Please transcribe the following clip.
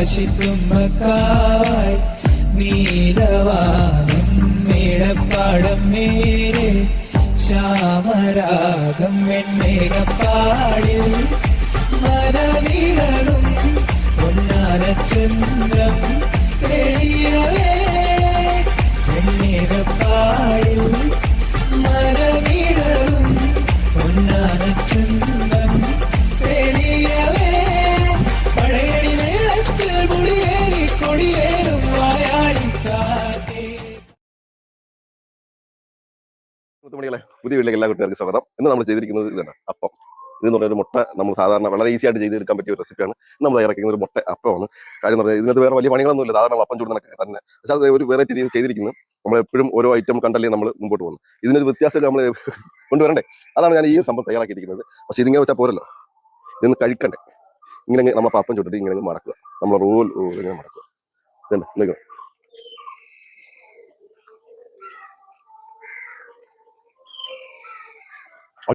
കാശിത്തുമ്മക്കാവായി നീലവാനം മേടപ്പാടം മേലെ ശ്യാമരാഗം വെണ്ണേകപ്പാടിൽ മനവിളകും പൊന്നാനചന്ദ്രം തെളിയവേ വെണ്ണേകപ്പാടിൽ മനവിളകും പൊന്നാനചന്ദ്രം തെളിയവേ പഴയടി മേളത്തിൽ മുടിയേറി കൊടിയേറും വായാടിക്കാറ്റേ. മണികളെ പുതിയ വീട്ടിലേക്ക് എല്ലാ കുട്ടികൾക്കും സ്വാഗതം. ഇന്ന് നമ്മൾ ചെയ്തിരിക്കുന്നത് ഇതാണ് അപ്പം. ഇതെന്ന് പറഞ്ഞൊരു മുട്ട നമ്മൾ സാധാരണ വളരെ ഈസി ആയിട്ട് ചെയ്തെടുക്കാൻ പറ്റിയ ഒരു റെസിപ്പിയാണ്. നമ്മൾ ഇറക്കുന്ന ഒരു മുട്ട അപ്പമാണ്. കാര്യം എന്ന് പറഞ്ഞാൽ ഇതിനകത്ത് വേറെ വലിയ പണികളൊന്നുമില്ല, സാധാരണ അപ്പം ചൂടുന്നതൊക്കെ തന്നെ. പക്ഷേ അത് ഒരു വെറൈറ്റി രീതി ചെയ്തിരിക്കുന്നത്. നമ്മൾ എപ്പോഴും ഓരോ ഐറ്റം കണ്ടല്ലേ നമ്മൾ മുമ്പോട്ട് പോകുന്നത്. ഇതിനൊരു വ്യത്യാസമൊക്കെ നമ്മൾ കൊണ്ടുവരണ്ടേ, അതാണ് ഞാൻ ഈ സംഭവം തയ്യാറാക്കിയിരിക്കുന്നത്. പക്ഷേ ഇതിങ്ങനെ വെച്ചാൽ പോരല്ലോ, ഇതൊന്ന് കഴിക്കണ്ടേ. ഇങ്ങനെ നമ്മൾ അപ്പം ചുട്ടിട്ട് ഇങ്ങനെ മടക്കുക, നമ്മൾ റോൾ ഇങ്ങനെ മടക്കുക. ഇതുണ്ട്